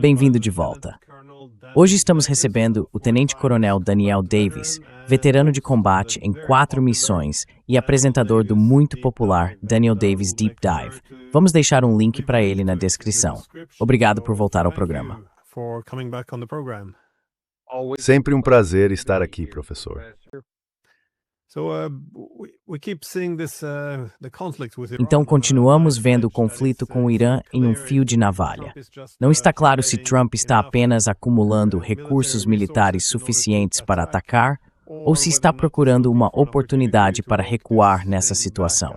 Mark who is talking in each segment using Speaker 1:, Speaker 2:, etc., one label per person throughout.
Speaker 1: Bem-vindo de volta. Hoje estamos recebendo o Tenente-Coronel Daniel Davis, veterano de combate em 4 missões e apresentador do muito popular Daniel Davis Deep Dive. Vamos deixar um link para ele na descrição. Obrigado por voltar ao programa.
Speaker 2: Sempre um prazer estar aqui, professor.
Speaker 1: Então continuamos vendo o conflito com o Irã em um fio de navalha. Não está claro se Trump está apenas acumulando recursos militares suficientes para atacar ou se está procurando uma oportunidade para recuar nessa situação.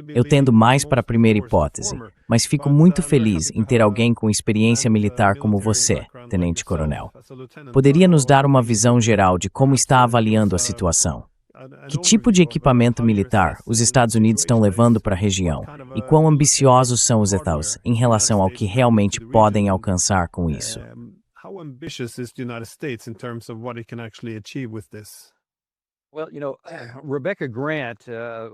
Speaker 1: Eu tendo mais para a primeira hipótese, mas fico muito feliz em ter alguém com experiência militar como você, Tenente-Coronel. Poderia nos dar uma visão geral de como está avaliando a situação? Que tipo de equipamento militar os Estados Unidos estão levando para a região e quão ambiciosos são os Estados em relação ao que realmente podem alcançar com isso?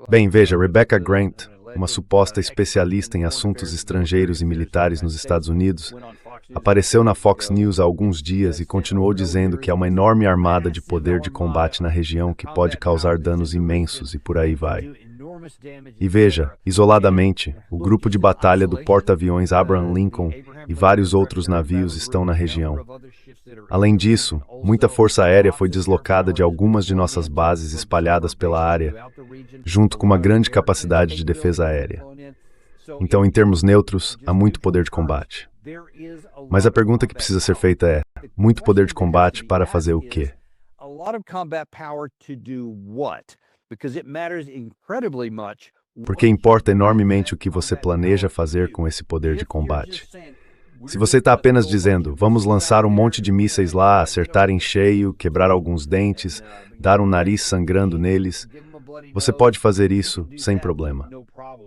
Speaker 2: Bem, veja, Rebecca Grant, uma suposta especialista em assuntos estrangeiros e militares nos Estados Unidos, apareceu na Fox News há alguns dias e continuou dizendo que há uma enorme armada de poder de combate na região que pode causar danos imensos e por aí vai. E veja, isoladamente, o grupo de batalha do porta-aviões Abraham Lincoln e vários outros navios estão na região. Além disso, muita força aérea foi deslocada de algumas de nossas bases espalhadas pela área, junto com uma grande capacidade de defesa aérea. Então, em termos neutros, há muito poder de combate. Mas a pergunta que precisa ser feita é: muito poder de combate para fazer o quê? Porque importa enormemente o que você planeja fazer com esse poder de combate. Se você está apenas dizendo, vamos lançar um monte de mísseis lá, acertar em cheio, quebrar alguns dentes, dar um nariz sangrando neles, você pode fazer isso sem problema.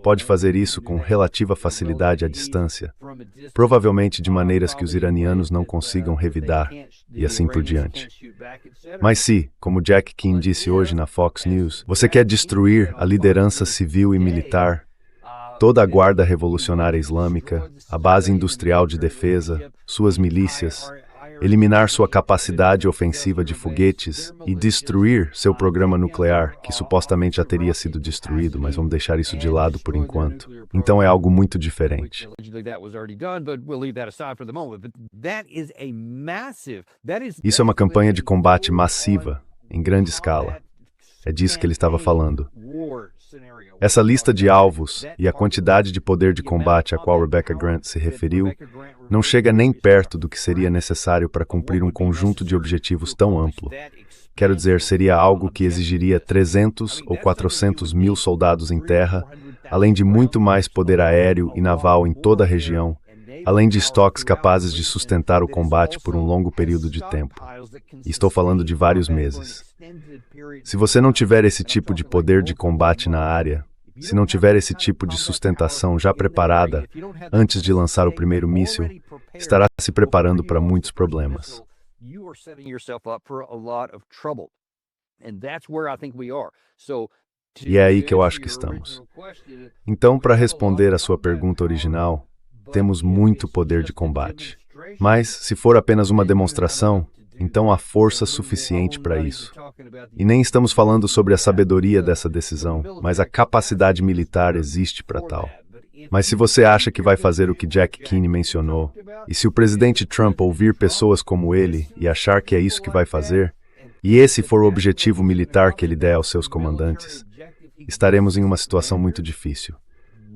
Speaker 2: Pode fazer isso com relativa facilidade à distância, provavelmente de maneiras que os iranianos não consigam revidar, e assim por diante. Mas se, como Jack Keane disse hoje na Fox News, você quer destruir a liderança civil e militar, toda a Guarda Revolucionária Islâmica, a base industrial de defesa, suas milícias, eliminar sua capacidade ofensiva de foguetes e destruir seu programa nuclear, que supostamente já teria sido destruído, mas vamos deixar isso de lado por enquanto. Então é algo muito diferente. Isso é uma campanha de combate massiva, em grande escala. É disso que ele estava falando. Essa lista de alvos e a quantidade de poder de combate a qual Rebecca Grant se referiu não chega nem perto do que seria necessário para cumprir um conjunto de objetivos tão amplo. Quero dizer, seria algo que exigiria 300 ou 400 mil soldados em terra, além de muito mais poder aéreo e naval em toda a região, além de estoques capazes de sustentar o combate por um longo período de tempo. E estou falando de vários meses. Se você não tiver esse tipo de poder de combate na área, se não tiver esse tipo de sustentação já preparada antes de lançar o primeiro míssil, estará se preparando para muitos problemas. E é aí que eu acho que estamos. Então, para responder à sua pergunta original, temos muito poder de combate. Mas, se for apenas uma demonstração, então há força suficiente para isso. E nem estamos falando sobre a sabedoria dessa decisão, mas a capacidade militar existe para tal. Mas se você acha que vai fazer o que Jack Keane mencionou, e se o presidente Trump ouvir pessoas como ele e achar que é isso que vai fazer, e esse for o objetivo militar que ele der aos seus comandantes, estaremos em uma situação muito difícil.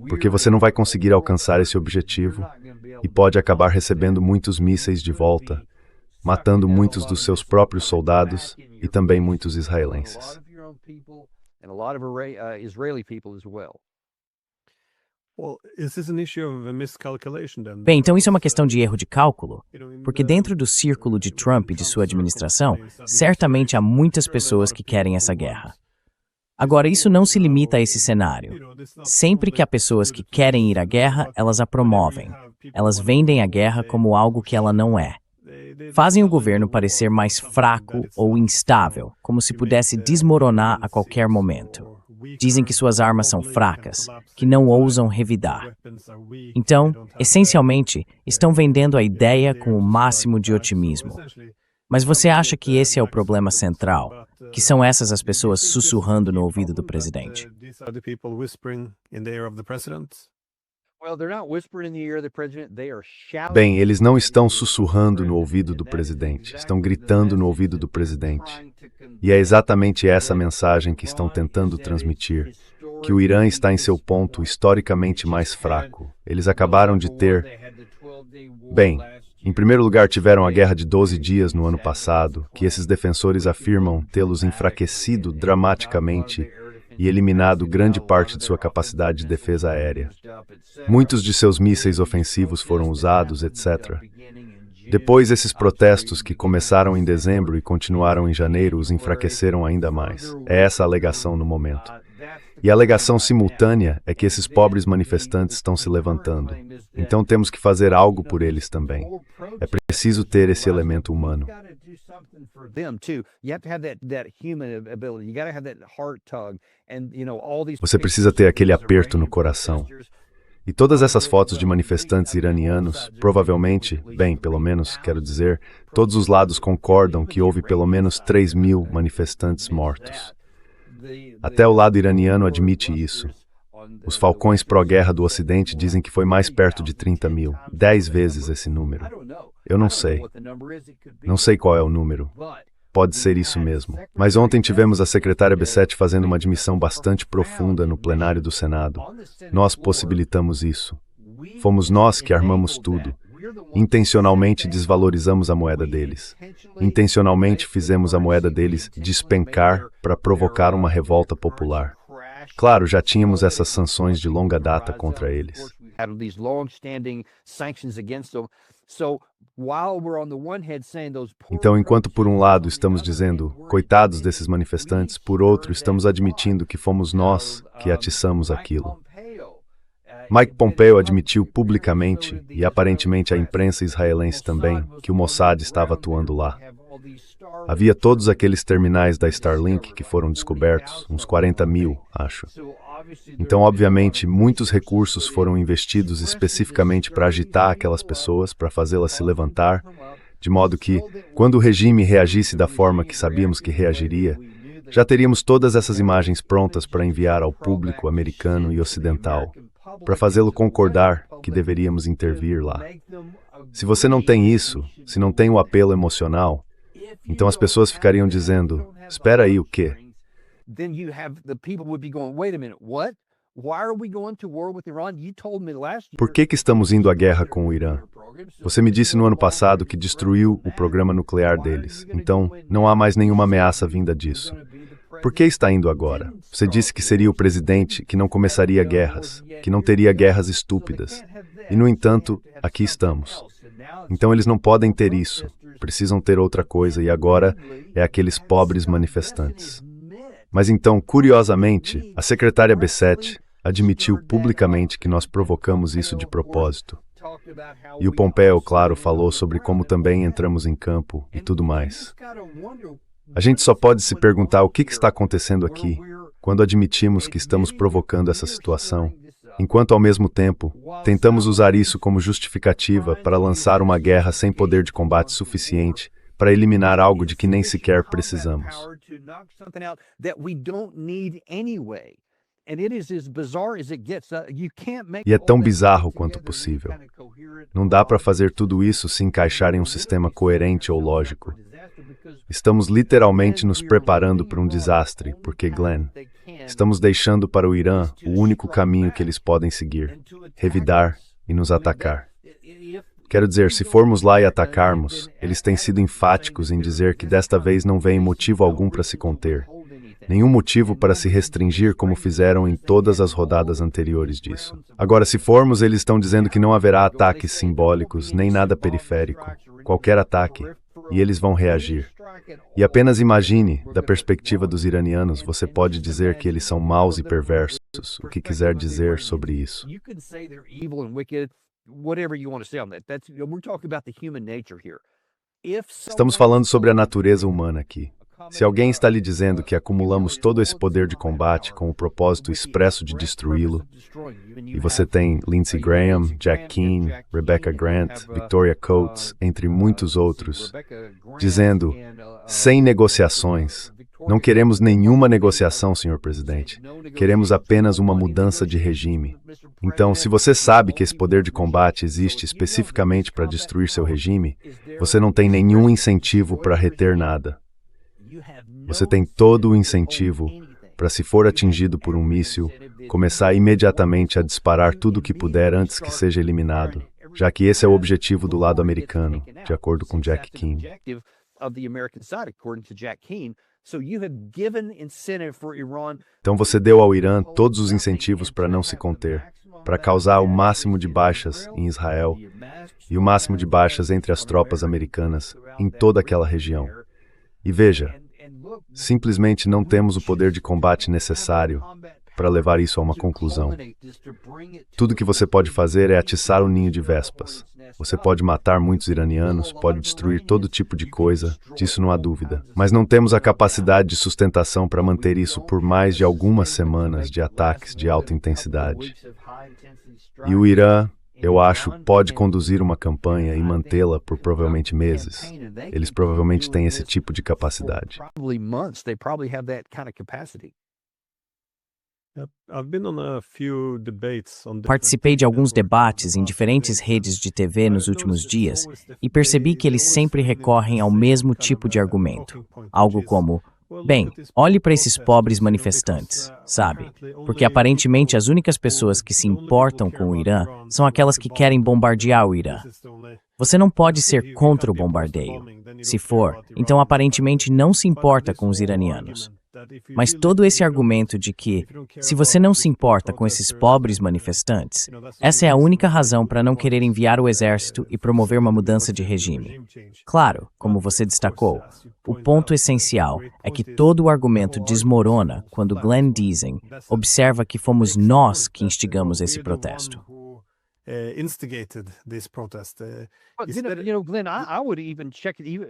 Speaker 2: Porque você não vai conseguir alcançar esse objetivo e pode acabar recebendo muitos mísseis de volta, matando muitos dos seus próprios soldados e também muitos israelenses.
Speaker 1: Bem, então isso é uma questão de erro de cálculo? Porque dentro do círculo de Trump e de sua administração, certamente há muitas pessoas que querem essa guerra. Agora, isso não se limita a esse cenário. Sempre que há pessoas que querem ir à guerra, elas a promovem. Elas vendem a guerra como algo que ela não é. Fazem o governo parecer mais fraco ou instável, como se pudesse desmoronar a qualquer momento. Dizem que suas armas são fracas, que não ousam revidar. Então, essencialmente, estão vendendo a ideia com o máximo de otimismo. Mas você acha que esse é o problema central? Que são essas as pessoas sussurrando no ouvido do presidente?
Speaker 2: Bem, eles não estão sussurrando no ouvido do presidente, estão gritando no ouvido do presidente. E é exatamente essa mensagem que estão tentando transmitir, que o Irã está em seu ponto historicamente mais fraco. Eles acabaram de ter... Bem, em primeiro lugar, tiveram a Guerra de 12 Dias no ano passado, que esses defensores afirmam tê-los enfraquecido dramaticamente e eliminado grande parte de sua capacidade de defesa aérea. Muitos de seus mísseis ofensivos foram usados, etc. Depois, esses protestos que começaram em dezembro e continuaram em janeiro os enfraqueceram ainda mais. É essa a alegação no momento. E a alegação simultânea é que esses pobres manifestantes estão se levantando. Então temos que fazer algo por eles também. É preciso ter esse elemento humano. Você precisa ter aquele aperto no coração. E todas essas fotos de manifestantes iranianos, provavelmente, bem, pelo menos, quero dizer, todos os lados concordam que houve pelo menos 3.000 manifestantes mortos. Até o lado iraniano admite isso. Os falcões pró-guerra do Ocidente dizem que foi mais perto de 30.000, 10 vezes esse número. Eu não sei. Não sei qual é o número. Pode ser isso mesmo. Mas ontem tivemos a secretária Bessette fazendo uma admissão bastante profunda no plenário do Senado. Nós possibilitamos isso. Fomos nós que armamos tudo. Intencionalmente desvalorizamos a moeda deles. Intencionalmente fizemos a moeda deles despencar para provocar uma revolta popular. Claro, já tínhamos essas sanções de longa data contra eles. Então, enquanto por um lado estamos dizendo, coitados desses manifestantes, por outro estamos admitindo que fomos nós que atiçamos aquilo. Mike Pompeo admitiu publicamente, e aparentemente a imprensa israelense também, que o Mossad estava atuando lá. Havia todos aqueles terminais da Starlink que foram descobertos, uns 40.000, acho. Então, obviamente, muitos recursos foram investidos especificamente para agitar aquelas pessoas, para fazê-las se levantar, de modo que, quando o regime reagisse da forma que sabíamos que reagiria, já teríamos todas essas imagens prontas para enviar ao público americano e ocidental, para fazê-lo concordar que deveríamos intervir lá. Se você não tem isso, se não tem o apelo emocional, então as pessoas ficariam dizendo, espera aí, o quê? Por que estamos indo à guerra com o Irã? Você me disse no ano passado que destruiu o programa nuclear deles, então não há mais nenhuma ameaça vinda disso. Por que está indo agora? Você disse que seria o presidente que não começaria guerras, que não teria guerras estúpidas. E, no entanto, aqui estamos. Então eles não podem ter isso, precisam ter outra coisa, e agora é aqueles pobres manifestantes. Mas então, curiosamente, a secretária Bessette admitiu publicamente que nós provocamos isso de propósito. E o Pompeo, claro, falou sobre como também entramos em campo e tudo mais. A gente só pode se perguntar o que está acontecendo aqui, quando admitimos que estamos provocando essa situação, enquanto ao mesmo tempo tentamos usar isso como justificativa para lançar uma guerra sem poder de combate suficiente para eliminar algo de que nem sequer precisamos. E é tão bizarro quanto possível. Não dá para fazer tudo isso se encaixar em um sistema coerente ou lógico. Estamos literalmente nos preparando para um desastre, porque, Glenn, estamos deixando para o Irã o único caminho que eles podem seguir, revidar e nos atacar. Quero dizer, se formos lá e atacarmos, eles têm sido enfáticos em dizer que desta vez não vem motivo algum para se conter. Nenhum motivo para se restringir como fizeram em todas as rodadas anteriores disso. Agora, se formos, eles estão dizendo que não haverá ataques simbólicos, nem nada periférico. Qualquer ataque. E eles vão reagir. E apenas imagine, da perspectiva dos iranianos, você pode dizer que eles são maus e perversos, o que quiser dizer sobre isso. Estamos falando sobre a natureza humana aqui. Se alguém está lhe dizendo que acumulamos todo esse poder de combate com o propósito expresso de destruí-lo, e você tem Lindsey Graham, Jack Keane, Rebecca Grant, Victoria Coates, entre muitos outros, dizendo, sem negociações, não queremos nenhuma negociação, senhor presidente. Queremos apenas uma mudança de regime. Então, se você sabe que esse poder de combate existe especificamente para destruir seu regime, você não tem nenhum incentivo para reter nada. Você tem todo o incentivo para, se for atingido por um míssil, começar imediatamente a disparar tudo o que puder antes que seja eliminado, já que esse é o objetivo do lado americano, de acordo com Jack Keane. Então você deu ao Irã todos os incentivos para não se conter, para causar o máximo de baixas em Israel e o máximo de baixas entre as tropas americanas em toda aquela região. E veja, simplesmente não temos o poder de combate necessário para levar isso a uma conclusão. Tudo que você pode fazer é atiçar o ninho de vespas. Você pode matar muitos iranianos, pode destruir todo tipo de coisa, disso não há dúvida. Mas não temos a capacidade de sustentação para manter isso por mais de algumas semanas de ataques de alta intensidade. E o Irã, eu acho, pode conduzir uma campanha e mantê-la por provavelmente meses. Eles provavelmente têm esse tipo de capacidade.
Speaker 1: Participei de alguns debates em diferentes redes de TV nos últimos dias e percebi que eles sempre recorrem ao mesmo tipo de argumento. Algo como, bem, olhe para esses pobres manifestantes, sabe? Porque aparentemente as únicas pessoas que se importam com o Irã são aquelas que querem bombardear o Irã. Você não pode ser contra o bombardeio. Se for, então aparentemente não se importa com os iranianos. Mas todo esse argumento de que, se você não se importa com esses pobres manifestantes, essa é a única razão para não querer enviar o exército e promover uma mudança de regime. Claro, como você destacou, o ponto essencial é que todo o argumento desmorona quando Glenn Deasing observa que fomos nós que instigamos esse protesto.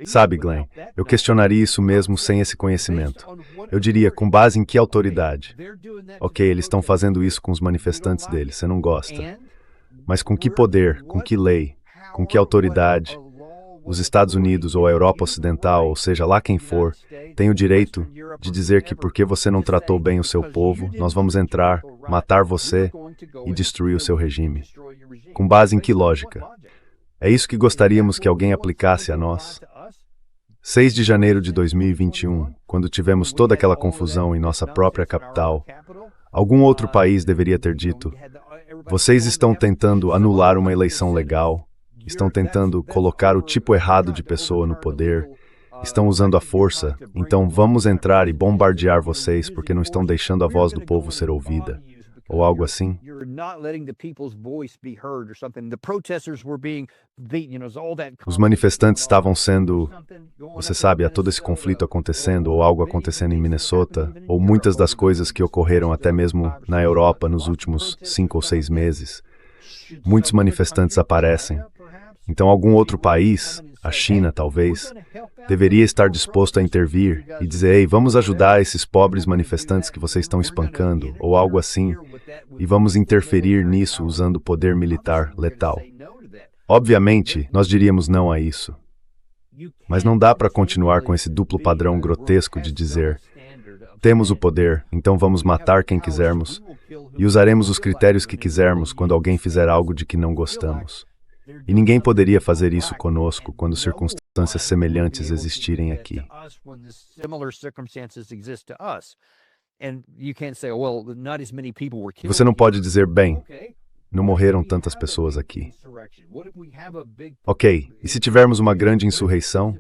Speaker 2: Sabe, Glenn, eu questionaria isso mesmo sem esse conhecimento. Eu diria, com base em que autoridade? Ok, eles estão fazendo isso com os manifestantes deles, você não gosta. Mas com que poder, com que lei, com que autoridade? Os Estados Unidos ou a Europa Ocidental, ou seja lá quem for, tem o direito de dizer que porque você não tratou bem o seu povo, nós vamos entrar, matar você e destruir o seu regime. Com base em que lógica? É isso que gostaríamos que alguém aplicasse a nós? 6 de janeiro de 2021, quando tivemos toda aquela confusão em nossa própria capital, algum outro país deveria ter dito: vocês estão tentando anular uma eleição legal, estão tentando colocar o tipo errado de pessoa no poder, estão usando a força, então vamos entrar e bombardear vocês porque não estão deixando a voz do povo ser ouvida. Ou algo assim. Os manifestantes estavam sendo, você sabe, há todo esse conflito acontecendo, ou algo acontecendo em Minnesota, ou muitas das coisas que ocorreram até mesmo na Europa nos últimos 5 ou 6 meses. Muitos manifestantes aparecem. Então algum outro país, a China talvez, deveria estar disposto a intervir e dizer: ei, vamos ajudar esses pobres manifestantes que vocês estão espancando, ou algo assim, e vamos interferir nisso usando poder militar letal. Obviamente, nós diríamos não a isso. Mas não dá para continuar com esse duplo padrão grotesco de dizer: temos o poder, então vamos matar quem quisermos, e usaremos os critérios que quisermos quando alguém fizer algo de que não gostamos. E ninguém poderia fazer isso conosco quando circunstâncias semelhantes existirem aqui. Você não pode dizer, bem, não morreram tantas pessoas aqui. Ok, e se tivermos uma grande insurreição?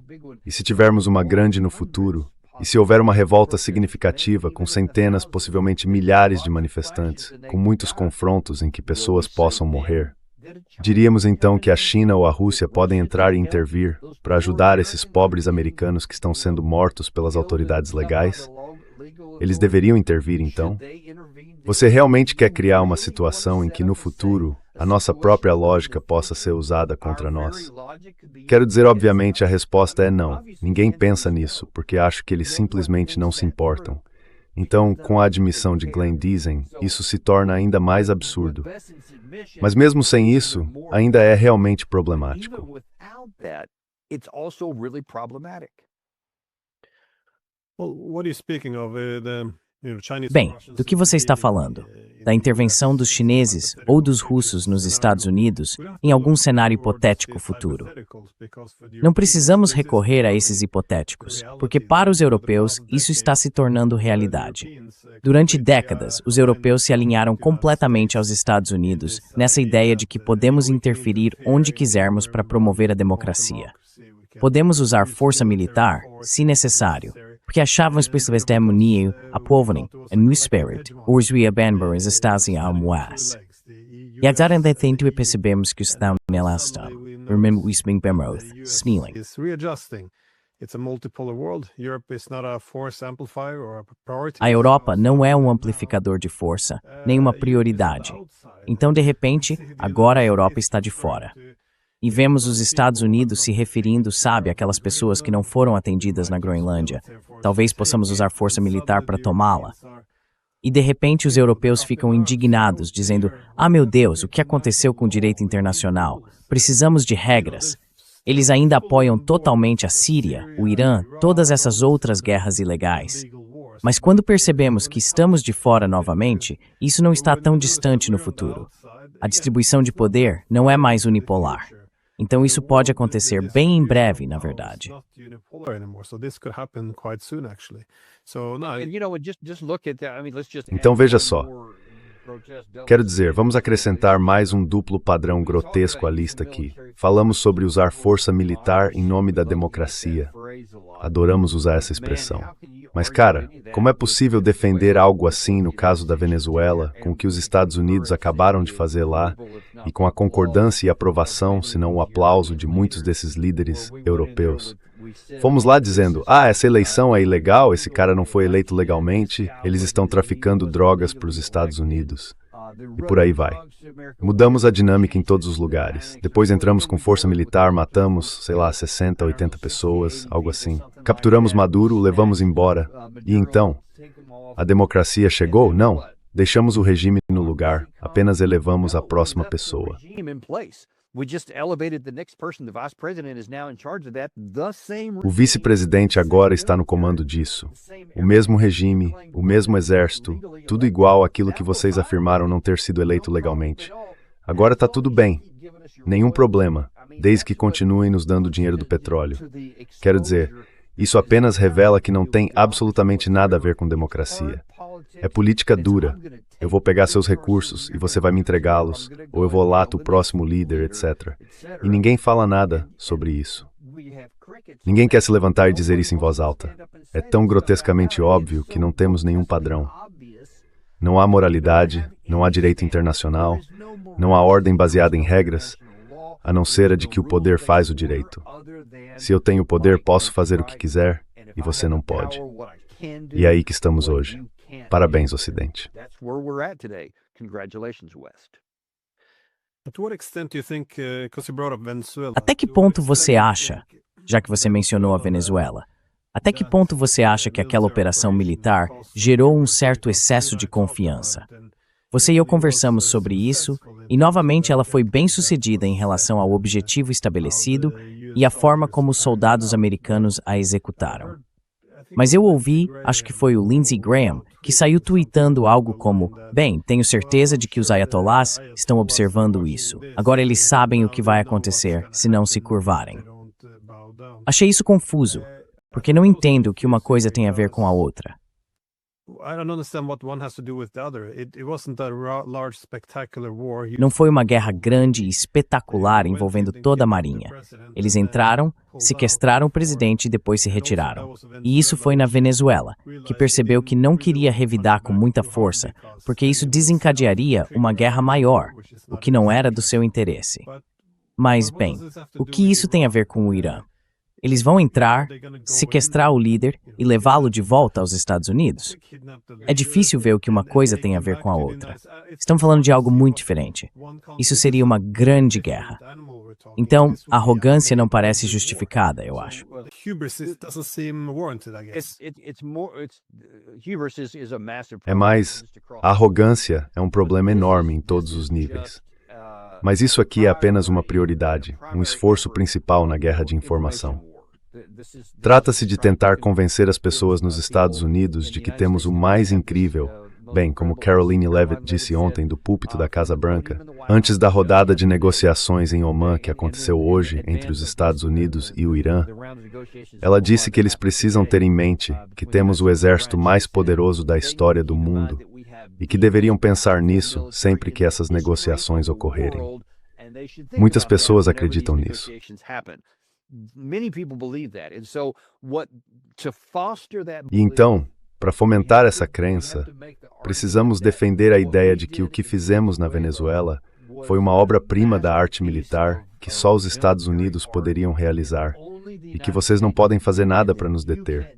Speaker 2: E se tivermos uma grande no futuro? E se houver uma revolta significativa com centenas, possivelmente milhares de manifestantes, com muitos confrontos em que pessoas possam morrer? Diríamos então que a China ou a Rússia podem entrar e intervir para ajudar esses pobres americanos que estão sendo mortos pelas autoridades legais? Eles deveriam intervir então? Você realmente quer criar uma situação em que no futuro a nossa própria lógica possa ser usada contra nós? Quero dizer, obviamente, a resposta é não. Ninguém pensa nisso, porque acho que eles simplesmente não se importam. Então, com a admissão de Glenn Dizem, isso se torna ainda mais absurdo. Mas mesmo sem isso, ainda é realmente problemático.
Speaker 1: Bem, do que você está falando? Da intervenção dos chineses ou dos russos nos Estados Unidos em algum cenário hipotético futuro? Não precisamos recorrer a esses hipotéticos, porque para os europeus isso está se tornando realidade. Durante décadas, os europeus se alinharam completamente aos Estados Unidos nessa ideia de que podemos interferir onde quisermos para promover a democracia. Podemos usar força militar, se necessário, porque achavam especialistas da harmonia, a povoning, a new spirit, os reabanbar as estasi a moas. E agora ainda percebemos que estão nela estão. Remember we speak Bemoth, snealing. A Europa não é um amplificador de força, nem uma prioridade. Então, de repente, agora a Europa está de fora. E vemos os Estados Unidos se referindo, sabe, àquelas pessoas que não foram atendidas na Groenlândia. Talvez possamos usar força militar para tomá-la. E de repente os europeus ficam indignados, dizendo: "Ah, meu Deus, o que aconteceu com o direito internacional? Precisamos de regras." Eles ainda apoiam totalmente a Síria, o Irã, todas essas outras guerras ilegais. Mas quando percebemos que estamos de fora novamente, isso não está tão distante no futuro. A distribuição de poder não é mais unipolar. Então isso pode acontecer bem em breve, na verdade.
Speaker 2: Então veja só. Quero dizer, vamos acrescentar mais um duplo padrão grotesco à lista aqui. Falamos sobre usar força militar em nome da democracia. Adoramos usar essa expressão. Mas, cara, como é possível defender algo assim no caso da Venezuela, com o que os Estados Unidos acabaram de fazer lá, e com a concordância e aprovação, se não o aplauso de muitos desses líderes europeus? Fomos lá dizendo: "Ah, essa eleição é ilegal, esse cara não foi eleito legalmente, eles estão traficando drogas para os Estados Unidos." E por aí vai. Mudamos a dinâmica em todos os lugares. Depois entramos com força militar, matamos, 60, 80 pessoas, algo assim. Capturamos Maduro, levamos embora. E então? A democracia chegou? Não. Deixamos o regime no lugar, apenas elevamos a próxima pessoa. O vice-presidente agora está no comando disso. O mesmo regime, o mesmo exército, tudo igual àquilo que vocês afirmaram não ter sido eleito legalmente. Agora está tudo bem. Nenhum problema, desde que continuem nos dando dinheiro do petróleo. Quero dizer, isso apenas revela que não tem absolutamente nada a ver com democracia. É política dura. Eu vou pegar seus recursos e você vai me entregá-los, ou eu vou lato o próximo líder, etc. E ninguém fala nada sobre isso. Ninguém quer se levantar e dizer isso em voz alta. É tão grotescamente óbvio que não temos nenhum padrão. Não há moralidade, não há direito internacional, não há ordem baseada em regras, a não ser a de que o poder faz o direito. Se eu tenho poder, posso fazer o que quiser, e você não pode. E é aí que estamos hoje. Parabéns, Ocidente.
Speaker 1: Até que ponto você acha, já que você mencionou a Venezuela, até que ponto você acha que aquela operação militar gerou um certo excesso de confiança? Você e eu conversamos sobre isso, e novamente ela foi bem sucedida em relação ao objetivo estabelecido e a forma como os soldados americanos a executaram. Mas eu ouvi, acho que foi o Lindsey Graham, que saiu tweetando algo como: "Bem, tenho certeza de que os ayatollahs estão observando isso. Agora eles sabem o que vai acontecer se não se curvarem." Achei isso confuso, porque não entendo o que uma coisa tem a ver com a outra. Não foi uma guerra grande e espetacular envolvendo toda a Marinha. Eles entraram, sequestraram o presidente e depois se retiraram. E isso foi na Venezuela, que percebeu que não queria revidar com muita força, porque isso desencadearia uma guerra maior, o que não era do seu interesse. Mas, bem, o que isso tem a ver com o Irã? Eles vão entrar, sequestrar o líder e levá-lo de volta aos Estados Unidos? É difícil ver o que uma coisa tem a ver com a outra. Estamos falando de algo muito diferente. Isso seria uma grande guerra. Então, a arrogância não parece justificada, eu acho.
Speaker 2: É mais, a arrogância é um problema enorme em todos os níveis. Mas isso aqui é apenas uma prioridade, um esforço principal na guerra de informação. Trata-se de tentar convencer as pessoas nos Estados Unidos de que temos o mais incrível, bem, como Caroline Leavitt disse ontem do púlpito da Casa Branca, antes da rodada de negociações em Omã que aconteceu hoje entre os Estados Unidos e o Irã, ela disse que eles precisam ter em mente que temos o exército mais poderoso da história do mundo e que deveriam pensar nisso sempre que essas negociações ocorrerem. Muitas pessoas acreditam nisso. E então, para fomentar essa crença, precisamos defender a ideia de que o que fizemos na Venezuela foi uma obra-prima da arte militar que só os Estados Unidos poderiam realizar e que vocês não podem fazer nada para nos deter.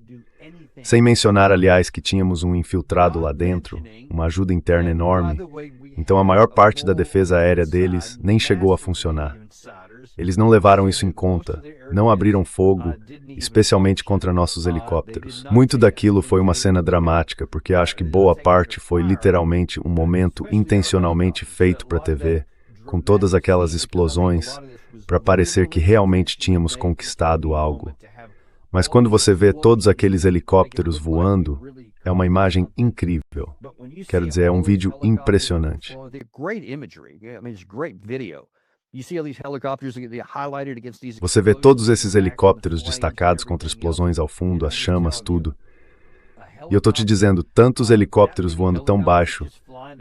Speaker 2: Sem mencionar, aliás, que tínhamos um infiltrado lá dentro, uma ajuda interna enorme, então a maior parte da defesa aérea deles nem chegou a funcionar. Eles não levaram isso em conta, não abriram fogo, especialmente contra nossos helicópteros. Muito daquilo foi uma cena dramática, porque acho que boa parte foi literalmente um momento intencionalmente feito para a TV, com todas aquelas explosões, para parecer que realmente tínhamos conquistado algo. Mas quando você vê todos aqueles helicópteros voando, é uma imagem incrível. Quero dizer, é um vídeo impressionante. Você vê todos esses helicópteros destacados contra explosões ao fundo, as chamas, tudo. E eu tô te dizendo, tantos helicópteros voando tão baixo,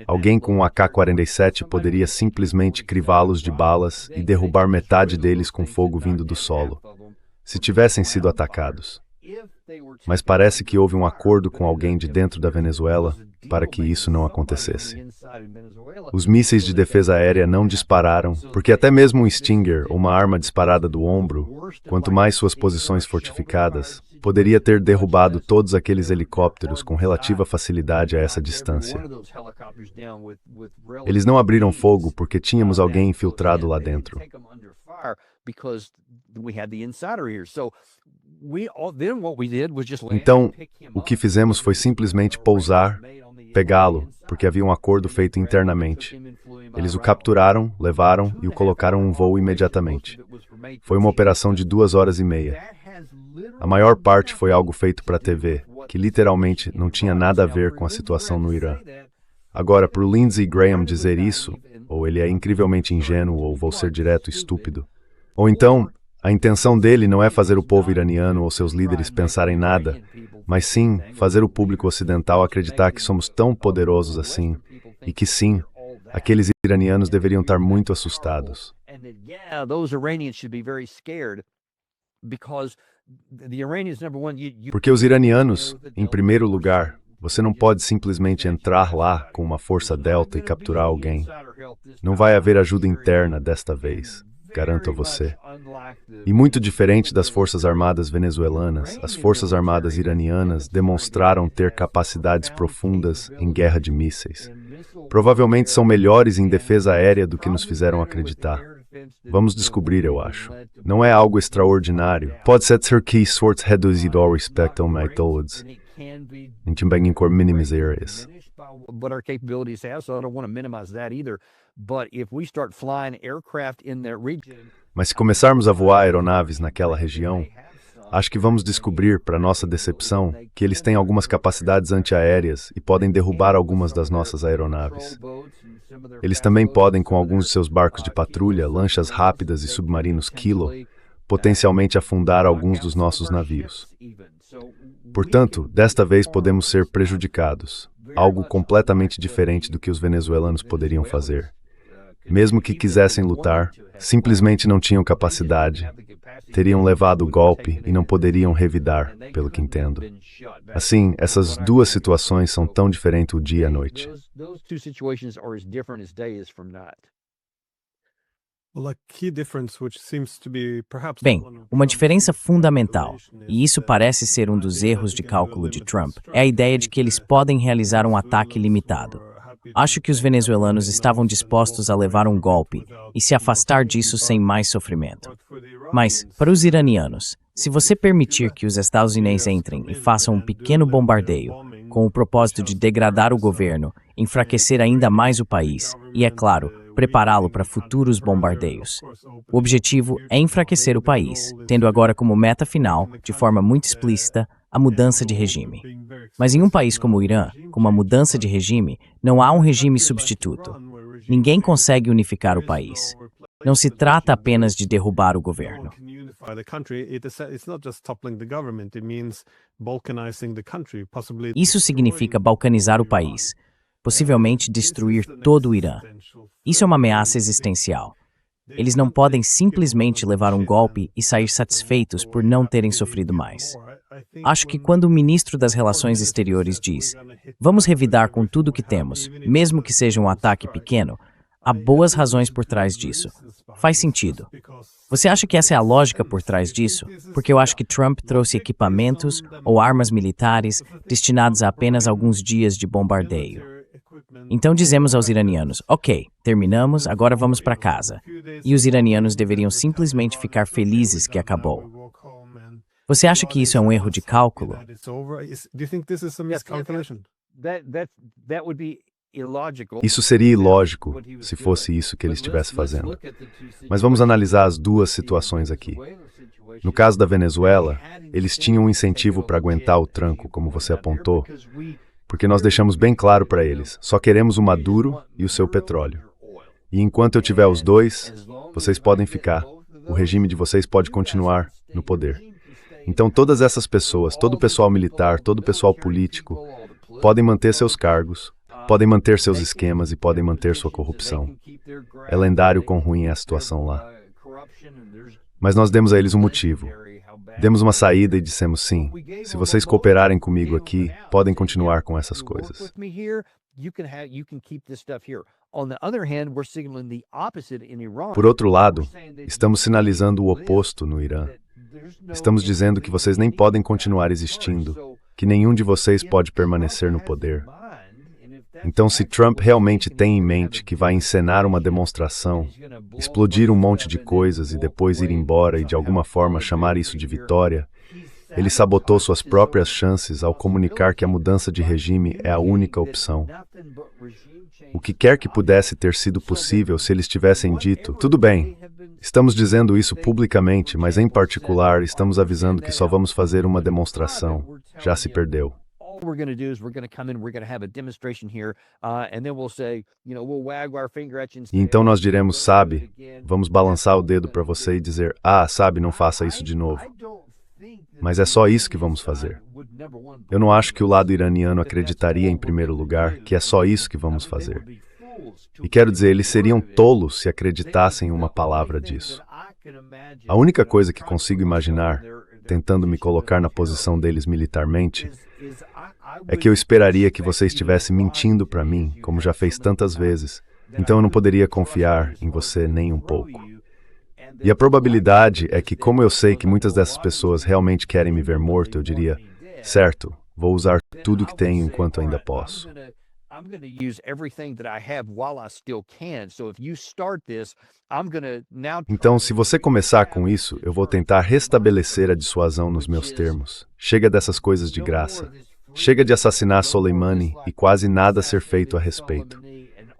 Speaker 2: alguém com um AK-47 poderia simplesmente crivá-los de balas e derrubar metade deles com fogo vindo do solo, se tivessem sido atacados. Mas parece que houve um acordo com alguém de dentro da Venezuela para que isso não acontecesse. Os mísseis de defesa aérea não dispararam, porque até mesmo um Stinger ou uma arma disparada do ombro, quanto mais suas posições fortificadas, poderia ter derrubado todos aqueles helicópteros com relativa facilidade a essa distância. Eles não abriram fogo porque tínhamos alguém infiltrado lá dentro. Então, o que fizemos foi simplesmente pousar, pegá-lo, porque havia um acordo feito internamente. Eles o capturaram, levaram e o colocaram em um voo imediatamente. Foi uma operação de 2 horas e meia. A maior parte foi algo feito para a TV, que literalmente não tinha nada a ver com a situação no Irã. Agora, para o Lindsey Graham dizer isso, ou ele é incrivelmente ingênuo, ou vou ser direto, estúpido. Ou então, a intenção dele não é fazer o povo iraniano ou seus líderes pensarem nada, mas sim fazer o público ocidental acreditar que somos tão poderosos assim, e que sim, aqueles iranianos deveriam estar muito assustados. Porque os iranianos, em primeiro lugar, você não pode simplesmente entrar lá com uma força delta e capturar alguém. Não vai haver ajuda interna desta vez, garanto a você. E muito diferente das Forças Armadas venezuelanas, as Forças Armadas iranianas demonstraram ter capacidades profundas em guerra de mísseis. Provavelmente são melhores em defesa aérea do que nos fizeram acreditar. Vamos descobrir, eu acho. Não é algo extraordinário. Pode ser que sorts reduzidor respecto ao métodos. A gente bem em cor minimizar isso.
Speaker 3: What our capabilities have, so I don't want to minimize that either. But if we start flying aircraft in that region,
Speaker 2: mas se começarmos a voar aeronaves naquela região, acho que vamos descobrir, para nossa decepção, que eles têm algumas capacidades antiaéreas e podem derrubar algumas das nossas aeronaves. Eles também podem, com alguns de seus barcos de patrulha, lanchas rápidas e submarinos Kilo, potencialmente afundar alguns dos nossos navios. Portanto, desta vez podemos ser prejudicados, algo completamente diferente do que os venezuelanos poderiam fazer. Mesmo que quisessem lutar, simplesmente não tinham capacidade, teriam levado o golpe e não poderiam revidar, pelo que entendo. Assim, essas duas situações são tão diferentes o dia e a noite.
Speaker 1: Bem, uma diferença fundamental, e isso parece ser um dos erros de cálculo de Trump, é a ideia de que eles podem realizar um ataque limitado. Acho que os venezuelanos estavam dispostos a levar um golpe e se afastar disso sem mais sofrimento. Mas, para os iranianos, se você permitir que os Estados Unidos entrem e façam um pequeno bombardeio, com o propósito de degradar o governo, enfraquecer ainda mais o país e, é claro, prepará-lo para futuros bombardeios. O objetivo é enfraquecer o país, tendo agora como meta final, de forma muito explícita, a mudança de regime. Mas em um país como o Irã, com uma mudança de regime, não há um regime substituto. Ninguém consegue unificar o país. Não se trata apenas de derrubar o governo. Isso significa balcanizar o país, possivelmente destruir todo o Irã. Isso é uma ameaça existencial. Eles não podem simplesmente levar um golpe e sair satisfeitos por não terem sofrido mais. Acho que quando o ministro das Relações Exteriores diz "vamos revidar com tudo o que temos, mesmo que seja um ataque pequeno", há boas razões por trás disso. Faz sentido. Você acha que essa é a lógica por trás disso? Porque eu acho que Trump trouxe equipamentos ou armas militares destinados a apenas alguns dias de bombardeio. Então dizemos aos iranianos, ok, terminamos, agora vamos para casa. E os iranianos deveriam simplesmente ficar felizes que acabou. Você acha que isso é um erro de cálculo?
Speaker 2: Isso seria ilógico se fosse isso que ele estivesse fazendo. Mas vamos analisar as duas situações aqui. No caso da Venezuela, eles tinham um incentivo para aguentar o tranco, como você apontou, porque nós deixamos bem claro para eles, só queremos o Maduro e o seu petróleo. E enquanto eu tiver os dois, vocês podem ficar, o regime de vocês pode continuar no poder. Então todas essas pessoas, todo o pessoal militar, todo o pessoal político, podem manter seus cargos, podem manter seus esquemas e podem manter sua corrupção. É lendário quão ruim é a situação lá. Mas nós demos a eles um motivo. Demos uma saída e dissemos sim, se vocês cooperarem comigo aqui, podem continuar com essas coisas. Por outro lado, estamos sinalizando o oposto no Irã. Estamos dizendo que vocês nem podem continuar existindo, que nenhum de vocês pode permanecer no poder. Então, se Trump realmente tem em mente que vai encenar uma demonstração, explodir um monte de coisas e depois ir embora e de alguma forma chamar isso de vitória, ele sabotou suas próprias chances ao comunicar que a mudança de regime é a única opção. O que quer que pudesse ter sido possível se eles tivessem dito, tudo bem, estamos dizendo isso publicamente, mas em particular estamos avisando que só vamos fazer uma demonstração, já se perdeu. E então nós diremos, sabe, vamos balançar o dedo para você e dizer, sabe, não faça isso de novo. Mas é só isso que vamos fazer. Eu não acho que o lado iraniano acreditaria, em primeiro lugar, que é só isso que vamos fazer. E quero dizer, eles seriam tolos se acreditassem em uma palavra disso. A única coisa que consigo imaginar, tentando me colocar na posição deles militarmente, é que eu esperaria que você estivesse mentindo para mim, como já fez tantas vezes. Então eu não poderia confiar em você nem um pouco. E a probabilidade é que, como eu sei que muitas dessas pessoas realmente querem me ver morto, eu diria, certo, vou usar tudo que tenho enquanto ainda posso. Então, se você começar com isso, eu vou tentar restabelecer a dissuasão nos meus termos. Chega dessas coisas de graça. Chega de assassinar Soleimani e quase nada ser feito a respeito.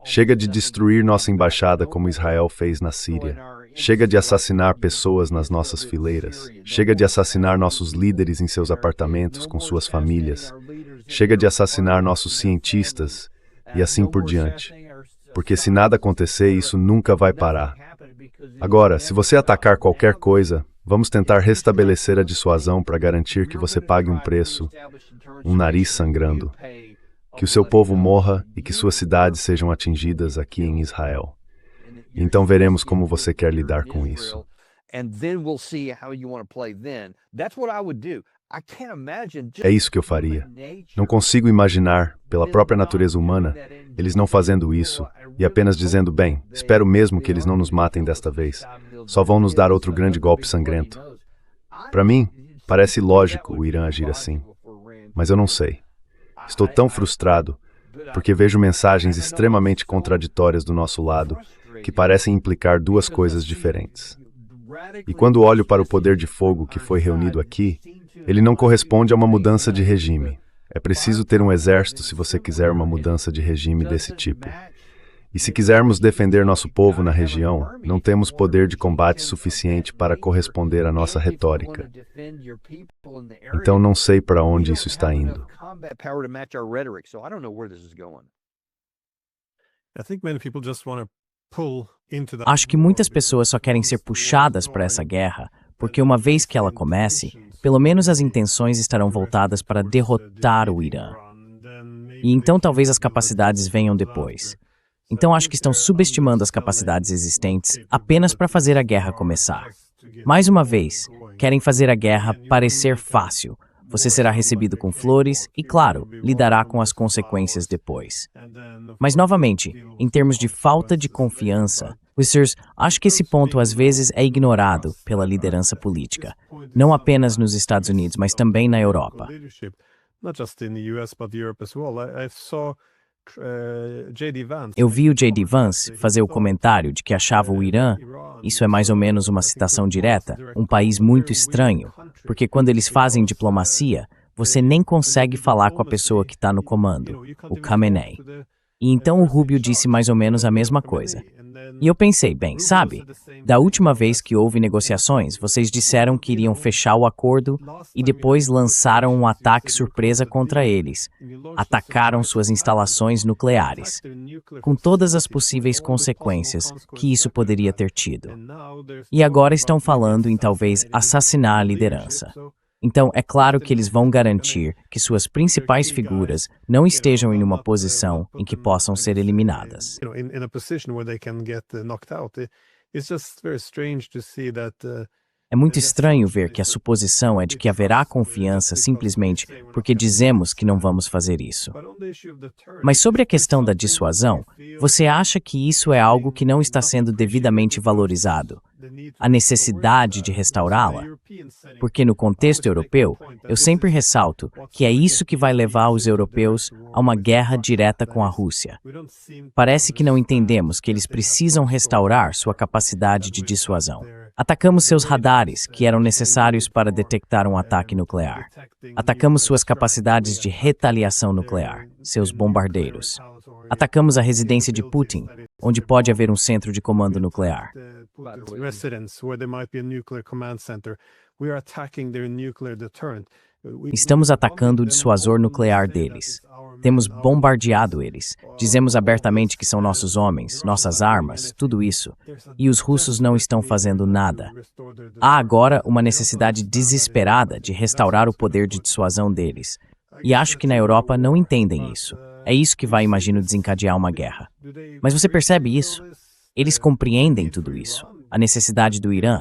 Speaker 2: Chega de destruir nossa embaixada como Israel fez na Síria. Chega de assassinar pessoas nas nossas fileiras. Chega de assassinar nossos líderes em seus apartamentos com suas famílias. Chega de assassinar nossos cientistas e assim por diante. Porque se nada acontecer, isso nunca vai parar. Agora, se você atacar qualquer coisa, vamos tentar restabelecer a dissuasão para garantir que você pague um preço, um nariz sangrando, que o seu povo morra e que suas cidades sejam atingidas aqui em Israel. Então veremos como você quer lidar com isso. É isso que eu faria. Não consigo imaginar, pela própria natureza humana, eles não fazendo isso e apenas dizendo, bem, espero mesmo que eles não nos matem desta vez. Só vão nos dar outro grande golpe sangrento. Para mim, parece lógico o Irã agir assim. Mas eu não sei. Estou tão frustrado porque vejo mensagens extremamente contraditórias do nosso lado que parecem implicar duas coisas diferentes. E quando olho para o poder de fogo que foi reunido aqui, ele não corresponde a uma mudança de regime. É preciso ter um exército se você quiser uma mudança de regime desse tipo. E se quisermos defender nosso povo na região, não temos poder de combate suficiente para corresponder à nossa retórica. Então não sei para onde isso está indo.
Speaker 1: Acho que muitas pessoas só querem ser puxadas para essa guerra, porque uma vez que ela comece, pelo menos as intenções estarão voltadas para derrotar o Irã. E então talvez as capacidades venham depois. Então acho que estão subestimando as capacidades existentes apenas para fazer a guerra começar. Mais uma vez, querem fazer a guerra parecer fácil. Você será recebido com flores e, claro, lidará com as consequências depois. Mas, novamente, em termos de falta de confiança, Wissers, acho que esse ponto às vezes é ignorado pela liderança política, não apenas nos Estados Unidos, mas também na Europa. Eu vi o J.D. Vance fazer o comentário de que achava o Irã, isso é mais ou menos uma citação direta, um país muito estranho, porque quando eles fazem diplomacia, você nem consegue falar com a pessoa que está no comando, o Khamenei. E então o Rubio disse mais ou menos a mesma coisa. E eu pensei, bem, sabe, da última vez que houve negociações, vocês disseram que iriam fechar o acordo e depois lançaram um ataque surpresa contra eles. Atacaram suas instalações nucleares, com todas as possíveis consequências que isso poderia ter tido. E agora estão falando em talvez assassinar a liderança. Então, é claro que eles vão garantir que suas principais figuras não estejam em uma posição em que possam ser eliminadas. É muito estranho ver que a suposição é de que haverá confiança simplesmente porque dizemos que não vamos fazer isso. Mas sobre a questão da dissuasão, você acha que isso é algo que não está sendo devidamente valorizado? A necessidade de restaurá-la? Porque no contexto europeu, eu sempre ressalto que é isso que vai levar os europeus a uma guerra direta com a Rússia. Parece que não entendemos que eles precisam restaurar sua capacidade de dissuasão. Atacamos seus radares, que eram necessários para detectar um ataque nuclear. Atacamos suas capacidades de retaliação nuclear, seus bombardeiros. Atacamos a residência de Putin, onde pode haver um centro de comando nuclear. Estamos atacando o dissuasor nuclear deles. Temos bombardeado eles. Dizemos abertamente que são nossos homens, nossas armas, tudo isso. E os russos não estão fazendo nada. Há agora uma necessidade desesperada de restaurar o poder de dissuasão deles. E acho que na Europa não entendem isso. É isso que vai, imagino, desencadear uma guerra. Mas você percebe isso? Eles compreendem tudo isso. A necessidade do Irã.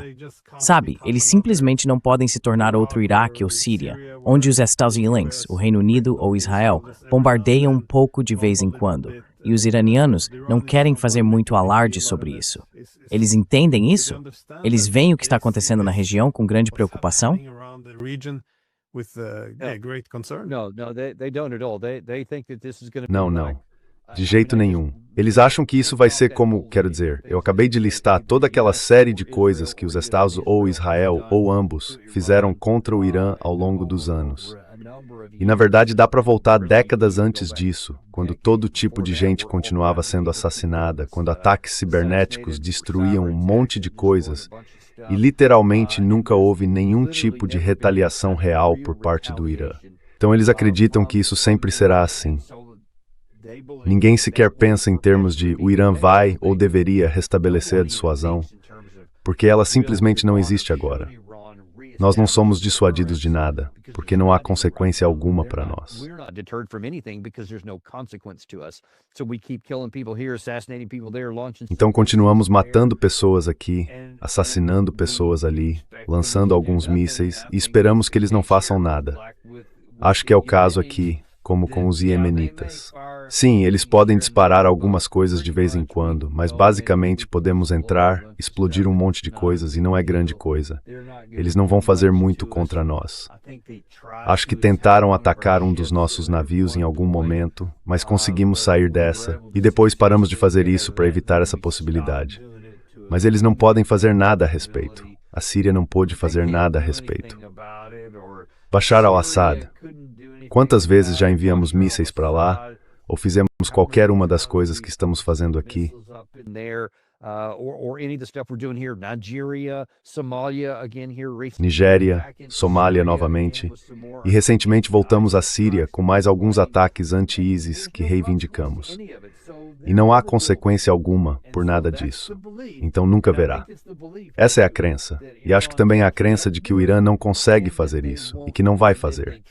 Speaker 1: Sabe, eles simplesmente não podem se tornar outro Iraque ou Síria, onde os Estados Unidos, o Reino Unido ou Israel bombardeiam um pouco de vez em quando. E os iranianos não querem fazer muito alarde sobre isso. Eles entendem isso? Eles veem o que está acontecendo na região com grande preocupação?
Speaker 2: Não. De jeito nenhum. Eles acham que isso vai ser como, quero dizer, eu acabei de listar toda aquela série de coisas que os Estados ou Israel ou ambos fizeram contra o Irã ao longo dos anos. E na verdade dá para voltar décadas antes disso, quando todo tipo de gente continuava sendo assassinada, quando ataques cibernéticos destruíam um monte de coisas e literalmente nunca houve nenhum tipo de retaliação real por parte do Irã. Então eles acreditam que isso sempre será assim. Ninguém sequer pensa em termos de o Irã vai ou deveria restabelecer a dissuasão, porque ela simplesmente não existe agora. Nós não somos dissuadidos de nada, porque não há consequência alguma para nós. Então continuamos matando pessoas aqui, assassinando pessoas ali, lançando alguns mísseis e esperamos que eles não façam nada. Acho que é o caso aqui, como com os iemenitas. Sim, eles podem disparar algumas coisas de vez em quando, mas basicamente podemos entrar, explodir um monte de coisas e não é grande coisa. Eles não vão fazer muito contra nós. Acho que tentaram atacar um dos nossos navios em algum momento, mas conseguimos sair dessa e depois paramos de fazer isso para evitar essa possibilidade. Mas eles não podem fazer nada a respeito. A Síria não pôde fazer nada a respeito. Bashar al-Assad. Quantas vezes já enviamos mísseis para lá? Ou fizemos qualquer uma das coisas que estamos fazendo aqui? Nigéria, Somália novamente. E recentemente voltamos à Síria com mais alguns ataques anti-ISIS que reivindicamos. E não há consequência alguma por nada disso. Então nunca verá. Essa é a crença. E acho que também há a crença de que o Irã não consegue fazer isso e que não vai fazer.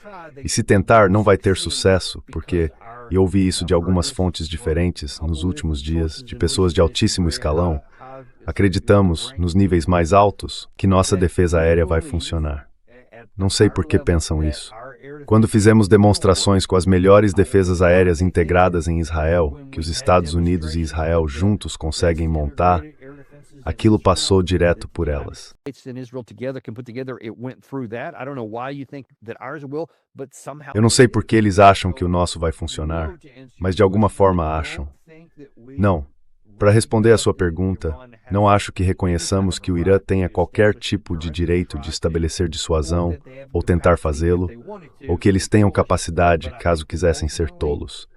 Speaker 2: E se tentar, não vai ter sucesso, porque... E ouvi isso de algumas fontes diferentes nos últimos dias, de pessoas de altíssimo escalão. Acreditamos, nos níveis mais altos, que nossa defesa aérea vai funcionar. Não sei por que pensam isso. Quando fizemos demonstrações com as melhores defesas aéreas integradas em Israel, que os Estados Unidos e Israel juntos conseguem montar, aquilo passou direto por elas. Eu não sei por que eles acham que o nosso vai funcionar, mas de alguma forma acham. Não. Para responder à sua pergunta, não acho que reconheçamos que o Irã tenha qualquer tipo de direito de estabelecer dissuasão ou tentar fazê-lo, ou que eles tenham capacidade caso quisessem ser tolos.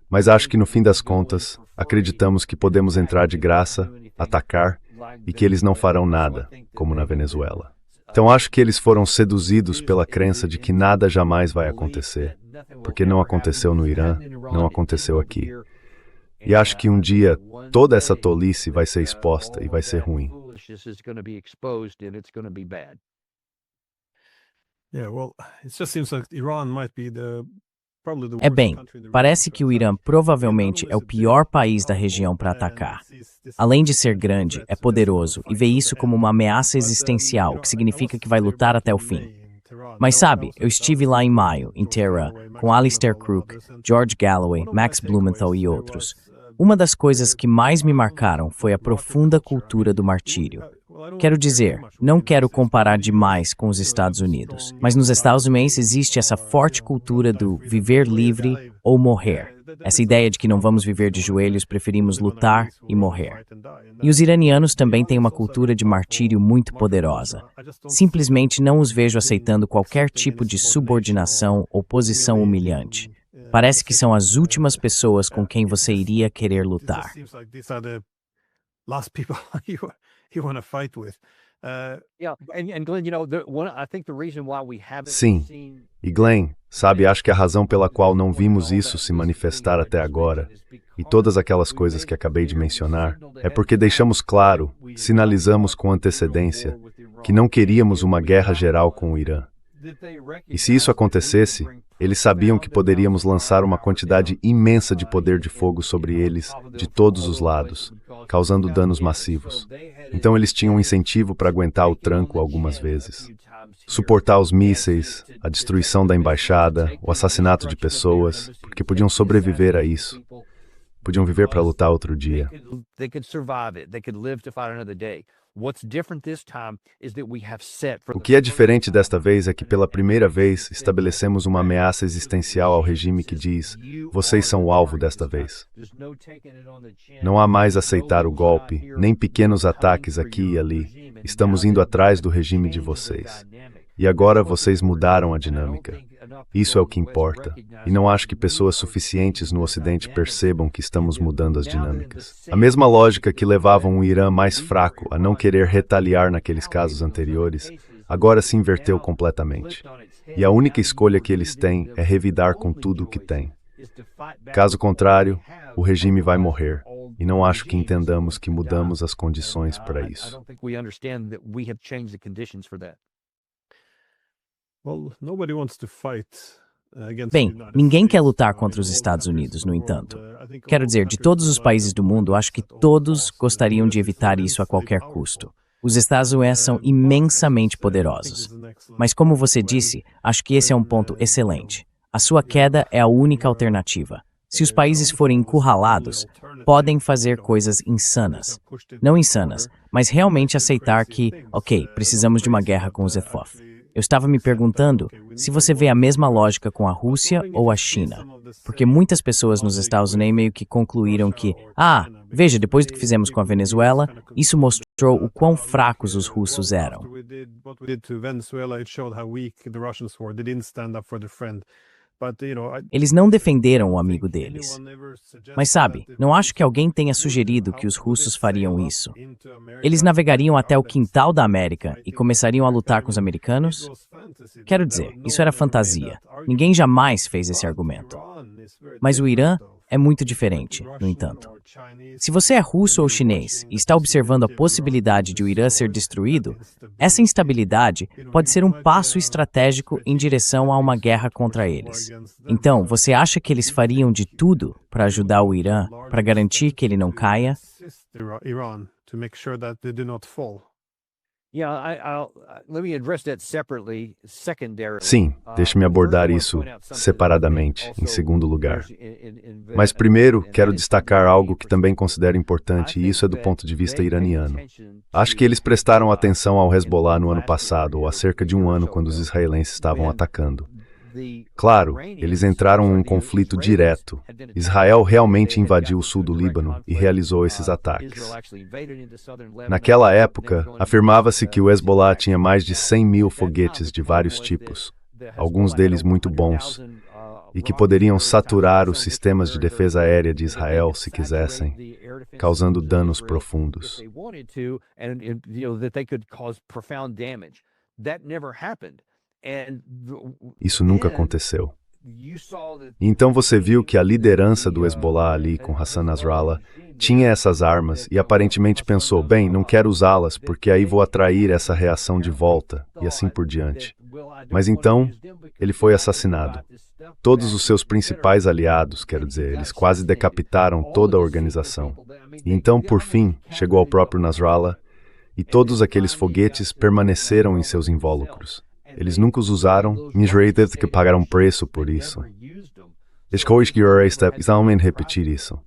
Speaker 2: Mas acho que no fim das contas, acreditamos que podemos entrar de graça, atacar, e que eles não farão nada, como na Venezuela. Então acho que eles foram seduzidos pela crença de que nada jamais vai acontecer, porque não aconteceu no Irã, não aconteceu aqui. E acho que um dia toda essa tolice vai ser exposta e vai ser ruim.
Speaker 1: É bem, parece que o Irã provavelmente é o pior país da região para atacar. Além de ser grande, é poderoso e vê isso como uma ameaça existencial, o que significa que vai lutar até o fim. Mas sabe, eu estive lá em maio, em Tehran, com Alistair Crook, George Galloway, Max Blumenthal e outros. Uma das coisas que mais me marcaram foi a profunda cultura do martírio. Quero dizer, não quero comparar demais com os Estados Unidos, mas nos Estados Unidos existe essa forte cultura do viver livre ou morrer. Essa ideia de que não vamos viver de joelhos, preferimos lutar e morrer. E os iranianos também têm uma cultura de martírio muito poderosa. Simplesmente não os vejo aceitando qualquer tipo de subordinação ou posição humilhante. Parece que são as últimas pessoas com quem você iria querer lutar.
Speaker 2: Sim, e Glenn, sabe, acho que a razão pela qual não vimos isso se manifestar até agora, e todas aquelas coisas que acabei de mencionar, é porque deixamos claro, sinalizamos com antecedência, que não queríamos uma guerra geral com o Irã. E se isso acontecesse, eles sabiam que poderíamos lançar uma quantidade imensa de poder de fogo sobre eles, de todos os lados, causando danos massivos. Então eles tinham um incentivo para aguentar o tranco algumas vezes. Suportar os mísseis, a destruição da embaixada, o assassinato de pessoas, porque podiam sobreviver a isso. Podiam viver para lutar outro dia. O que é diferente desta vez é que pela primeira vez estabelecemos uma ameaça existencial ao regime que diz: vocês são o alvo desta vez. Não há mais aceitar o golpe, nem pequenos ataques aqui e ali. Estamos indo atrás do regime de vocês. E agora vocês mudaram a dinâmica. Isso é o que importa. E não acho que pessoas suficientes no Ocidente percebam que estamos mudando as dinâmicas. A mesma lógica que levava um Irã mais fraco a não querer retaliar naqueles casos anteriores, agora se inverteu completamente. E a única escolha que eles têm é revidar com tudo o que têm. Caso contrário, o regime vai morrer. E não acho que entendamos que mudamos as condições para isso.
Speaker 1: Bem, ninguém quer lutar contra os Estados Unidos, no entanto. Quero dizer, de todos os países do mundo, acho que todos gostariam de evitar isso a qualquer custo. Os Estados Unidos são imensamente poderosos. Mas como você disse, acho que esse é um ponto excelente. A sua queda é a única alternativa. Se os países forem encurralados, podem fazer coisas insanas. Não insanas, mas realmente aceitar que, ok, precisamos de uma guerra com os ETHOF. Eu estava me perguntando se você vê a mesma lógica com a Rússia ou a China. Porque muitas pessoas nos Estados Unidos meio que concluíram que, veja, depois do que fizemos com a Venezuela, isso mostrou o quão fracos os russos eram. Eles não defenderam o amigo deles. Mas sabe, não acho que alguém tenha sugerido que os russos fariam isso. Eles navegariam até o quintal da América e começariam a lutar com os americanos? Quero dizer, isso era fantasia. Ninguém jamais fez esse argumento. Mas o Irã é muito diferente, no entanto. Se você é russo ou chinês e está observando a possibilidade de o Irã ser destruído, essa instabilidade pode ser um passo estratégico em direção a uma guerra contra eles. Então, você acha que eles fariam de tudo para ajudar o Irã, para garantir que ele não caia?
Speaker 2: Sim, deixe-me abordar isso separadamente, em segundo lugar. Mas primeiro, quero destacar algo que também considero importante, e isso é do ponto de vista iraniano. Acho que eles prestaram atenção ao Hezbollah no ano passado, ou há cerca de um ano, quando os israelenses estavam atacando. Claro, eles entraram em um conflito direto. Israel realmente invadiu o sul do Líbano e realizou esses ataques. Naquela época, afirmava-se que o Hezbollah tinha mais de 100.000 foguetes de vários tipos, alguns deles muito bons, e que poderiam saturar os sistemas de defesa aérea de Israel se quisessem, causando danos profundos. Isso nunca aconteceu. Então você viu que a liderança do Hezbollah ali com Hassan Nasrallah tinha essas armas e aparentemente pensou, bem, não quero usá-las porque aí vou atrair essa reação de volta e assim por diante. Mas então, ele foi assassinado. Todos os seus principais aliados, quero dizer, eles quase decapitaram toda a organização. E então, por fim, chegou ao próprio Nasrallah e todos aqueles foguetes permaneceram em seus invólucros. Eles nunca os usaram, e Israel teve que pagar um preço por isso. Escolhe que eu exatamente repetir isso.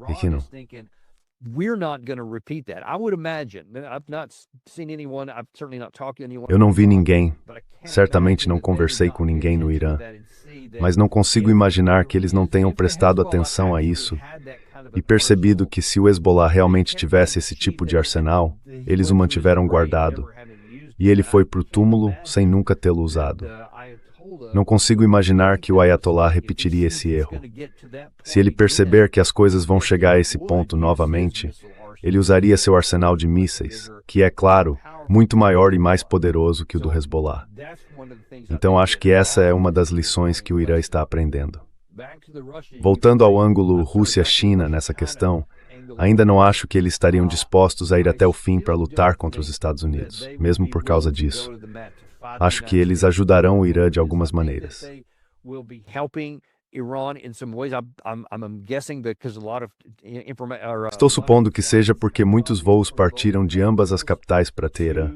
Speaker 2: E que não. Eu não vi ninguém, certamente não conversei com ninguém no Irã, mas não consigo imaginar que eles não tenham prestado atenção a isso e percebido que se o Hezbollah realmente tivesse esse tipo de arsenal, eles o mantiveram guardado. E ele foi para o túmulo sem nunca tê-lo usado. Não consigo imaginar que o Ayatollah repetiria esse erro. Se ele perceber que as coisas vão chegar a esse ponto novamente, ele usaria seu arsenal de mísseis, que é, claro, muito maior e mais poderoso que o do Hezbollah. Então acho que essa é uma das lições que o Irã está aprendendo. Voltando ao ângulo Rússia-China nessa questão, ainda não acho que eles estariam dispostos a ir até o fim para lutar contra os Estados Unidos, mesmo por causa disso. Acho que eles ajudarão o Irã de algumas maneiras. Estou supondo que seja porque muitos voos partiram de ambas as capitais para Teherã.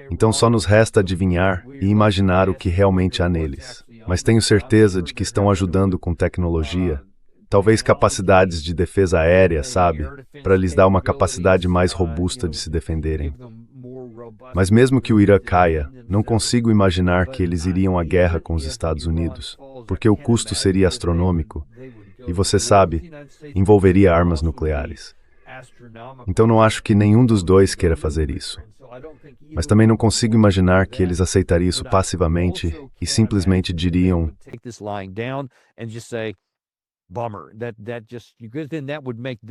Speaker 2: Então só nos resta adivinhar e imaginar o que realmente há neles. Mas tenho certeza de que estão ajudando com tecnologia, talvez capacidades de defesa aérea, sabe? Para lhes dar uma capacidade mais robusta de se defenderem. Mas mesmo que o Irã caia, não consigo imaginar que eles iriam à guerra com os Estados Unidos, porque o custo seria astronômico e, você sabe, envolveria armas nucleares. Então não acho que nenhum dos dois queira fazer isso. Mas também não consigo imaginar que eles aceitariam isso passivamente e simplesmente diriam: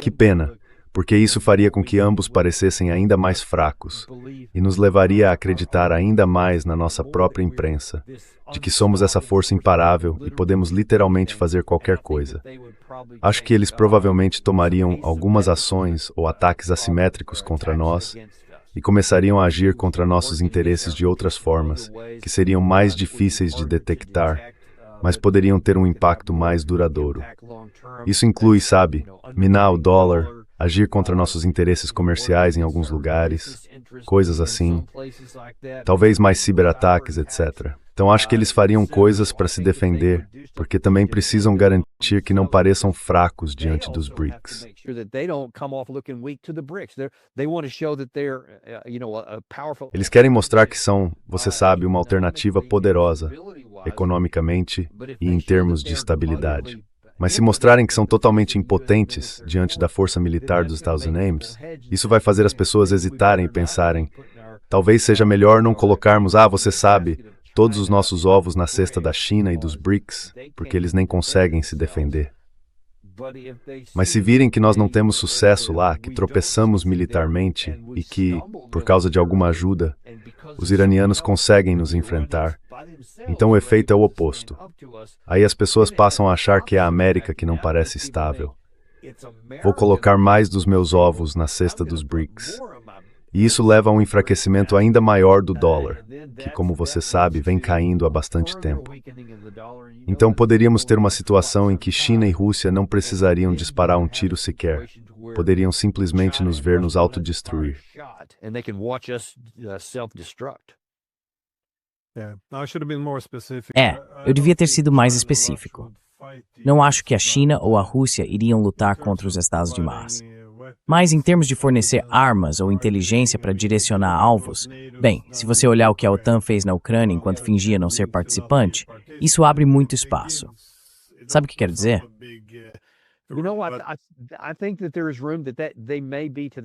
Speaker 2: que pena, porque isso faria com que ambos parecessem ainda mais fracos e nos levaria a acreditar ainda mais na nossa própria imprensa, de que somos essa força imparável e podemos literalmente fazer qualquer coisa. Acho que eles provavelmente tomariam algumas ações ou ataques assimétricos contra nós e começariam a agir contra nossos interesses de outras formas, que seriam mais difíceis de detectar, mas poderiam ter um impacto mais duradouro. Isso inclui, sabe, minar o dólar, agir contra nossos interesses comerciais em alguns lugares, coisas assim, talvez mais ciberataques, etc. Então acho que eles fariam coisas para se defender, porque também precisam garantir que não pareçam fracos diante dos BRICS. Eles querem mostrar que são, você sabe, uma alternativa poderosa, economicamente e em termos de estabilidade. Mas se mostrarem que são totalmente impotentes diante da força militar dos Estados Unidos, isso vai fazer as pessoas hesitarem e pensarem, talvez seja melhor não colocarmos, você sabe, todos os nossos ovos na cesta da China e dos BRICS, porque eles nem conseguem se defender. Mas se virem que nós não temos sucesso lá, que tropeçamos militarmente e que, por causa de alguma ajuda, os iranianos conseguem nos enfrentar, então o efeito é o oposto. Aí as pessoas passam a achar que é a América que não parece estável. Vou colocar mais dos meus ovos na cesta dos BRICS. E isso leva a um enfraquecimento ainda maior do dólar, que, como você sabe, vem caindo há bastante tempo. Então poderíamos ter uma situação em que China e Rússia não precisariam disparar um tiro sequer. Poderiam simplesmente nos ver nos autodestruir.
Speaker 1: Eu devia ter sido mais específico. Não acho que a China ou a Rússia iriam lutar contra os estados de Hamas. Mas em termos de fornecer armas ou inteligência para direcionar alvos, bem, se você olhar o que a OTAN fez na Ucrânia enquanto fingia não ser participante, isso abre muito espaço. Sabe o que quero dizer?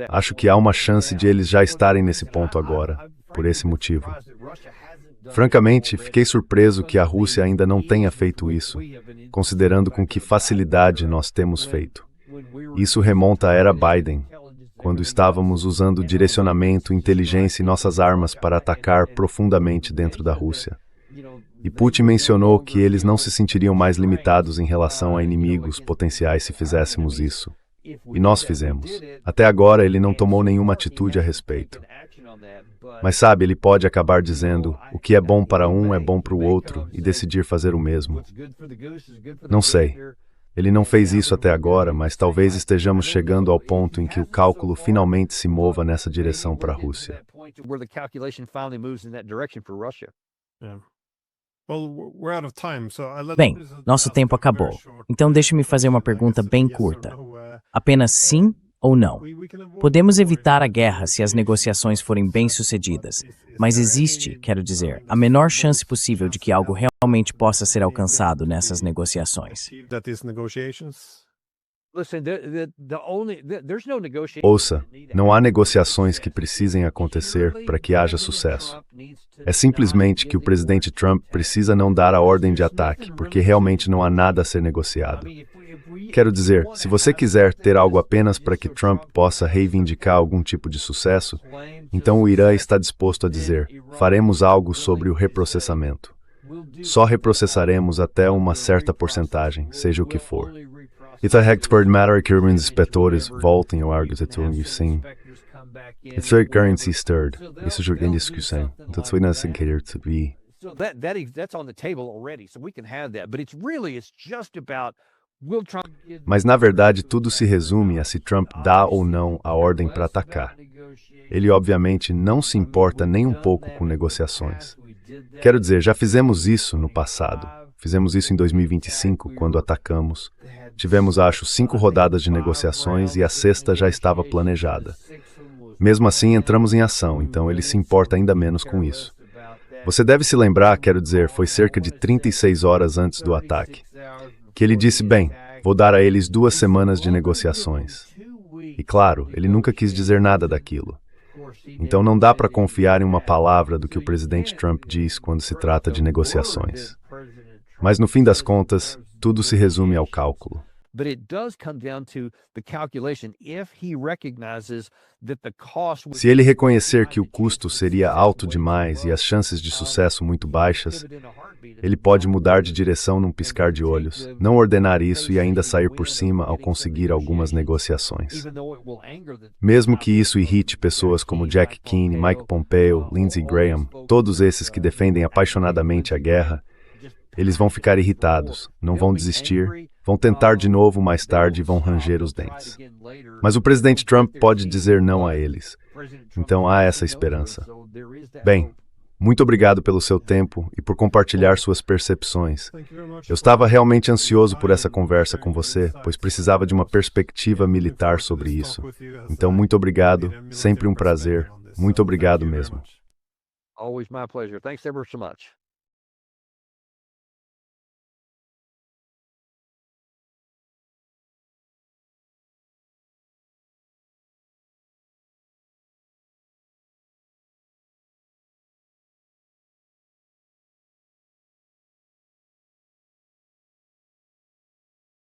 Speaker 2: Acho que há uma chance de eles já estarem nesse ponto agora, por esse motivo. Francamente, fiquei surpreso que a Rússia ainda não tenha feito isso, considerando com que facilidade nós temos feito. Isso remonta à era Biden, quando estávamos usando direcionamento, inteligência e nossas armas para atacar profundamente dentro da Rússia. E Putin mencionou que eles não se sentiriam mais limitados em relação a inimigos potenciais se fizéssemos isso. E nós fizemos. Até agora ele não tomou nenhuma atitude a respeito. Mas sabe, ele pode acabar dizendo, o que é bom para um é bom para o outro, e decidir fazer o mesmo. Não sei. Ele não fez isso até agora, mas talvez estejamos chegando ao ponto em que o cálculo finalmente se mova nessa direção para a Rússia.
Speaker 1: Bem, nosso tempo acabou. Então deixe-me fazer uma pergunta bem curta. Apenas sim ou não? Podemos evitar a guerra se as negociações forem bem-sucedidas, mas existe, quero dizer, a menor chance possível de que algo realmente possa ser alcançado nessas negociações.
Speaker 2: Ouça, não há negociações que precisem acontecer para que haja sucesso. É simplesmente que o presidente Trump precisa não dar a ordem de ataque, porque realmente não há nada a ser negociado. Quero dizer, se você quiser ter algo apenas para que Trump possa reivindicar algum tipo de sucesso, então o Irã está disposto a dizer, faremos algo sobre o reprocessamento. Só reprocessaremos até uma certa porcentagem, seja o que for. Isso é por matter que os inspetores voltem ao argumento e sim. It's very currency stirred. Isso já em discussão. Então, isso não se quer to be. Mas, na verdade, tudo se resume a se Trump dá ou não a ordem para atacar. Ele, obviamente, não se importa nem um pouco com negociações. Quero dizer, já fizemos isso no passado. Fizemos isso em 2025, quando atacamos. Tivemos, acho, 5 rodadas de negociações e a 6ª já estava planejada. Mesmo assim, entramos em ação, então ele se importa ainda menos com isso. Você deve se lembrar, quero dizer, foi cerca de 36 horas antes do ataque, que ele disse, bem, vou dar a eles 2 semanas de negociações. E claro, ele nunca quis dizer nada daquilo. Então não dá para confiar em uma palavra do que o presidente Trump diz quando se trata de negociações. Mas no fim das contas, tudo se resume ao cálculo.
Speaker 3: But it does come down to the calculation. If he recognizes that the cost
Speaker 2: Se ele reconhecer que o custo seria alto demais e as chances de sucesso muito baixas, ele pode mudar de direção num piscar de olhos, não ordenar isso e ainda sair por cima ao conseguir algumas negociações. Mesmo que isso irrite pessoas como Jack Keane, Mike Pompeo, Lindsey Graham, todos esses que defendem apaixonadamente a guerra, eles vão ficar irritados, não vão desistir, vão tentar de novo mais tarde e vão ranger os dentes. Mas o presidente Trump pode dizer não a eles. Então há essa esperança. Bem, muito obrigado pelo seu tempo e por compartilhar suas percepções. Eu estava realmente ansioso por essa conversa com você, pois precisava de uma perspectiva militar sobre isso. Então, muito obrigado, sempre um prazer. Muito obrigado mesmo.
Speaker 3: Always my pleasure. Thanks ever so much.